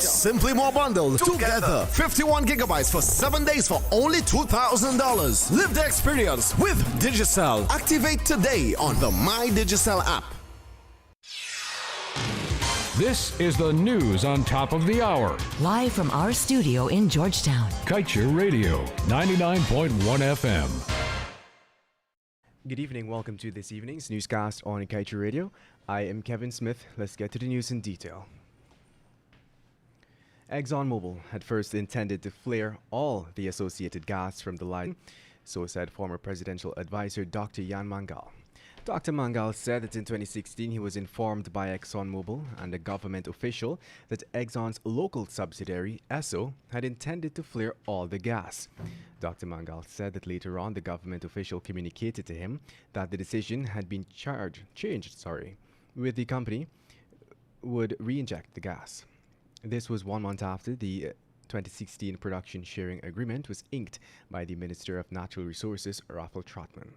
Simply More Bundle. Together. 51 gigabytes for 7 days for only $2,000. Live the experience with Digicel. Activate today on the My Digicel app. This is the news on top of the hour. Live from our studio in Georgetown. Kaiser Radio, 99.1 FM. Good evening. Welcome to this evening's newscast on Kaiser Radio. I am Kevin Smith. Let's get to the news in detail. ExxonMobil had first intended to flare all the associated gas from the line, so said former presidential advisor Dr. Jan Mangal. Dr. Mangal said that in 2016 he was informed by ExxonMobil and a government official that Exxon's local subsidiary, Esso, had intended to flare all the gas. Dr. Mangal said that later on the government official communicated to him that the decision had been changed, with the company would re-inject the gas. This was 1 month after the 2016 production sharing agreement was inked by the Minister of Natural Resources, Rafael Trotman.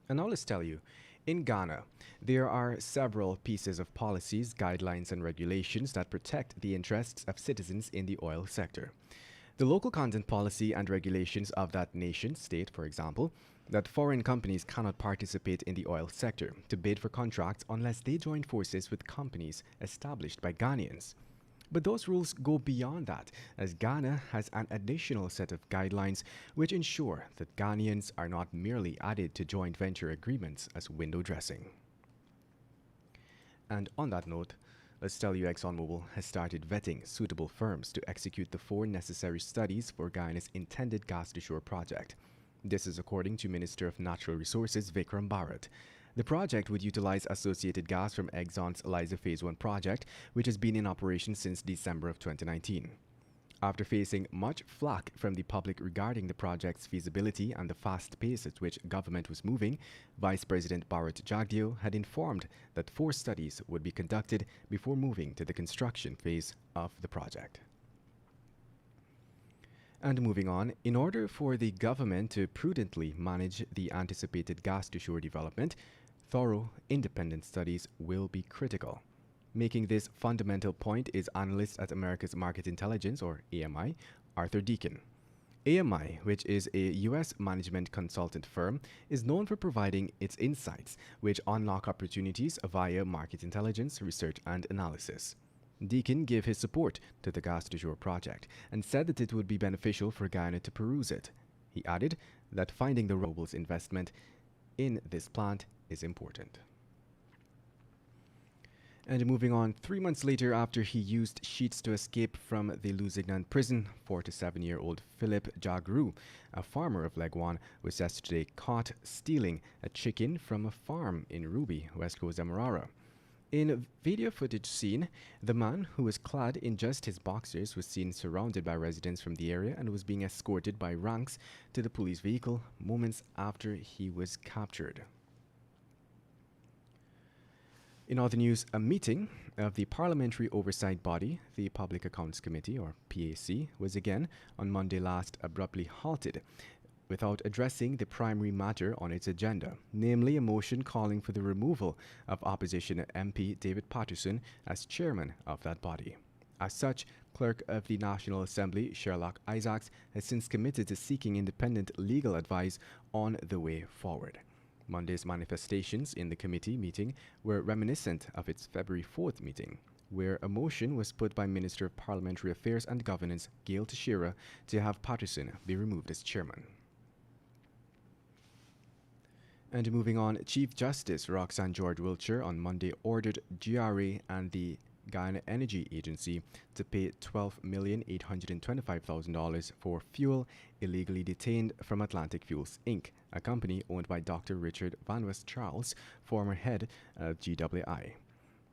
And now let's tell you, in Ghana, there are several pieces of policies, guidelines, and regulations that protect the interests of citizens in the oil sector. The local content policy and regulations of that nation state, for example, that foreign companies cannot participate in the oil sector to bid for contracts unless they join forces with companies established by Ghanaians. But those rules go beyond that, as Ghana has an additional set of guidelines which ensure that Ghanaians are not merely added to joint venture agreements as window dressing. And on that note, let's tell you ExxonMobil has started vetting suitable firms to execute the 4 necessary studies for Guyana's intended gas-to-shore project. This is according to Minister of Natural Resources Vikram Bharat. The project would utilize associated gas from Exxon's Liza Phase 1 project, which has been in operation since December of 2019. After facing much flack from the public regarding the project's feasibility and the fast pace at which government was moving, Vice President Bharat Jagdeo had informed that 4 studies would be conducted before moving to the construction phase of the project. And moving on, in order for the government to prudently manage the anticipated gas-to-shore development, thorough, independent studies will be critical. Making this fundamental point is analyst at America's Market Intelligence, or AMI, Arthur Deakin. AMI, which is a U.S. management consultant firm, is known for providing its insights, which unlock opportunities via market intelligence, research, and analysis. Deakin gave his support to the gas-to-shore project and said that it would be beneficial for Guyana to peruse it. He added that finding the renewables investment in this plant is important. And moving on, 3 months later after he used sheets to escape from the Lusignan prison, 4 to 7-year-old Philip Jagru, a farmer of Legwan, was yesterday caught stealing a chicken from a farm in Ruby, West Coast Demerara. In video footage seen, the man, who was clad in just his boxers, was seen surrounded by residents from the area and was being escorted by ranks to the police vehicle moments after he was captured. In other news, a meeting of the Parliamentary Oversight Body, the Public Accounts Committee, or PAC, was again on Monday last abruptly halted without addressing the primary matter on its agenda, namely a motion calling for the removal of opposition MP David Patterson as chairman of that body. As such, Clerk of the National Assembly Sherlock Isaacs has since committed to seeking independent legal advice on the way forward. Monday's manifestations in the committee meeting were reminiscent of its February 4th meeting, where a motion was put by Minister of Parliamentary Affairs and Governance Gail Teixeira to have Patterson be removed as chairman. And moving on, Chief Justice Roxanne George Wiltshire on Monday ordered GRA and the Guyana Energy Agency to pay $12,825,000 for fuel illegally detained from Atlantic Fuels, Inc., a company owned by Dr. Richard Van West Charles, former head of GWI.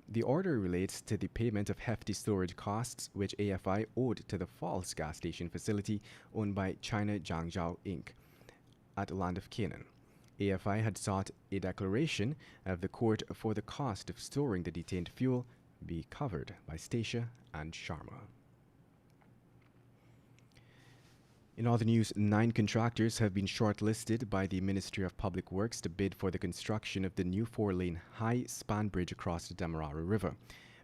The order relates to the payment of hefty storage costs which AFI owed to the Falls gas station facility owned by China Jiangzhou, Inc. at Land of Canaan. AFI had sought a declaration of the court for the cost of storing the detained fuel be covered by Stacia and Sharma. In other news, 9 contractors have been shortlisted by the Ministry of Public Works to bid for the construction of the new 4-lane high-span bridge across the Demerara River.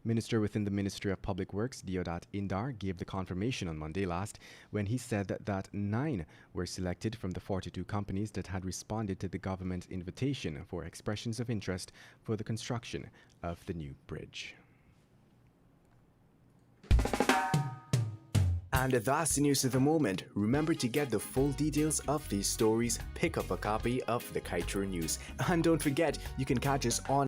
Minister within the Ministry of Public Works, Deodat Indar, gave the confirmation on Monday last when he said that 9 were selected from the 42 companies that had responded to the government's invitation for expressions of interest for the construction of the new bridge. And that's the news of the moment. Remember to get the full details of these stories, pick up a copy of the Kaitra News. And don't forget, you can catch us on